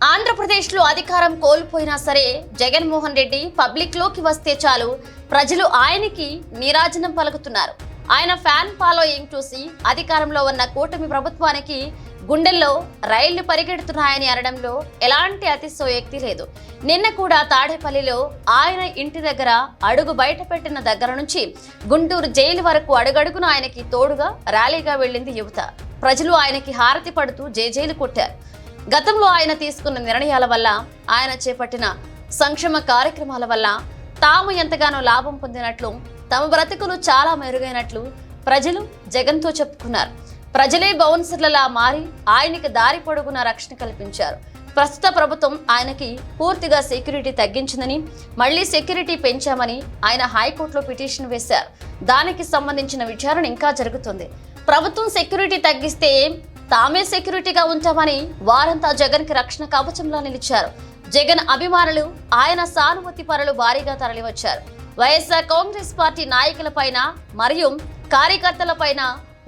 ఆంధ్రప్రదేశ్లో అధికారం కోల్పోయినా సరే జగన్మోహన్ రెడ్డి పబ్లిక్ లోకి వస్తే చాలు ప్రజలు ఆయనకి నీరాజనం పలుకుతున్నారు. ఆయన ఫ్యాన్ ఫాలోయింగ్ చూసి అధికారంలో ఉన్న కూటమి ప్రభుత్వానికి గుండెల్లో రైళ్లు పరిగెడుతున్నాయని అనడంలో ఎలాంటి అతిశయోక్తి లేదు. నిన్న కూడా తాడేపల్లిలో ఆయన ఇంటి దగ్గర అడుగు బయట పెట్టిన దగ్గర నుంచి గుంటూరు జైలు వరకు అడుగడుగున ఆయనకి తోడుగా ర్యాలీగా వెళ్లింది యువత. ప్రజలు ఆయనకి హారతి పడుతూ జేజేలు కొట్టారు. గతంలో ఆయన తీసుకున్న నిర్ణయాల వల్ల, ఆయన చేపట్టిన సంక్షేమ కార్యక్రమాల వల్ల తాము ఎంతగానో లాభం పొందినట్లు, తమ బ్రతుకులు చాలా మెరుగైనట్లు ప్రజలు జగన్తో చెప్పుకున్నారు. ప్రజలే బౌన్సర్లలా మారి ఆయనకి దారి పొడుగున రక్షణ కల్పించారు. ప్రస్తుత ప్రభుత్వం ఆయనకి పూర్తిగా సెక్యూరిటీ తగ్గించిందని, మళ్లీ సెక్యూరిటీ పెంచామని ఆయన హైకోర్టులో పిటిషన్ వేశారు. దానికి సంబంధించిన విచారణ ఇంకా జరుగుతుంది. ప్రభుత్వం సెక్యూరిటీ తగ్గిస్తే తామే సెక్యూరిటీగా ఉంటామని వారంతా జగన్ కి రక్షణ కవచంలా నిలిచారు. జగన్ అభిమానులు, ఆయన సానుభూతి పరులు భారీగా తరలివచ్చారు. వైఎస్ఆర్ కాంగ్రెస్ పార్టీ నాయకులపైన మరియు కార్యకర్తలపైన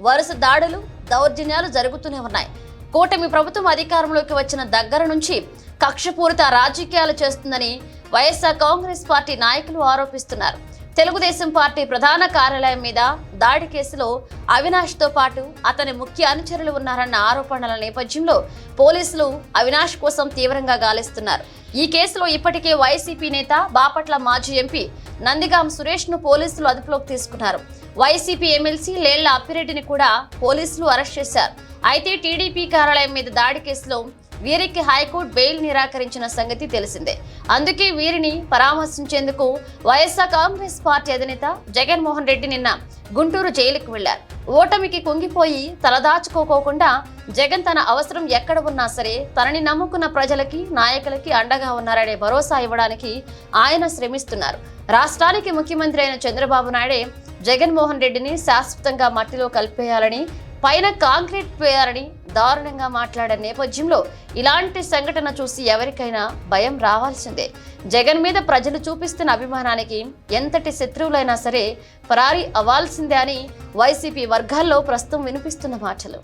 వరుస దాడులు, దౌర్జన్యాలు జరుగుతూనే ఉన్నాయి. కూటమి ప్రభుత్వం అధికారంలోకి వచ్చిన దగ్గర నుంచి కక్షపూరిత రాజకీయాలు చేస్తుందని వైఎస్ఆర్ కాంగ్రెస్ పార్టీ నాయకులు ఆరోపిస్తున్నారు. తెలుగుదేశం పార్టీ ప్రధాన కార్యాలయం మీద దాడి కేసులో అవినాష్ తో పాటు అతని ముఖ్య అనుచరులు ఉన్నారన్న ఆరోపణల నేపథ్యంలో పోలీసులు అవినాష్ కోసం తీవ్రంగా గాలిస్తున్నారు. ఈ కేసులో ఇప్పటికే వైసీపీ నేత, బాపట్ల మాజీ ఎంపీ నందిగాం సురేష్ ను పోలీసులు అదుపులోకి తీసుకున్నారు. వైసీపీ ఎమ్మెల్సీ లేళ్ల అప్పిరెడ్డిని కూడా పోలీసులు అరెస్ట్ చేశారు. అయితే టీడీపీ కార్యాలయం మీద దాడి కేసులో వీరికి హైకోర్టు బెయిల్ నిరాకరించిన సంగతి తెలిసిందే. అందుకే వీరిని పరామర్శించేందుకు వైఎస్ఆర్ కాంగ్రెస్ పార్టీ అధినేత జగన్మోహన్ రెడ్డి నిన్న గుంటూరు జైలుకు వెళ్లారు. ఓటమికి కుంగిపోయి తలదాచుకోకుండా జగన్ తన అవసరం ఎక్కడ ఉన్నా సరే తనని నమ్ముకున్న ప్రజలకి, నాయకులకి అండగా ఉన్నారనే భరోసా ఇవ్వడానికి ఆయన శ్రమిస్తున్నారు. రాష్ట్రానికి ముఖ్యమంత్రి అయిన చంద్రబాబు నాయుడే జగన్మోహన్ రెడ్డిని శాశ్వతంగా మట్టిలో కలిపేయాలని, పైన కాంక్రీట్ వేయాలని దారుణంగా మాట్లాడే నేపథ్యంలో ఇలాంటి సంఘటన చూసి ఎవరికైనా భయం రావాల్సిందే. జగన్ మీద ప్రజలు చూపిస్తున్న అభిమానానికి ఎంతటి శత్రువులైనా సరే పరారీ అవ్వాల్సిందే అని వైసీపీ వర్గాల్లో ప్రస్తుతం వినిపిస్తున్న మాటలు.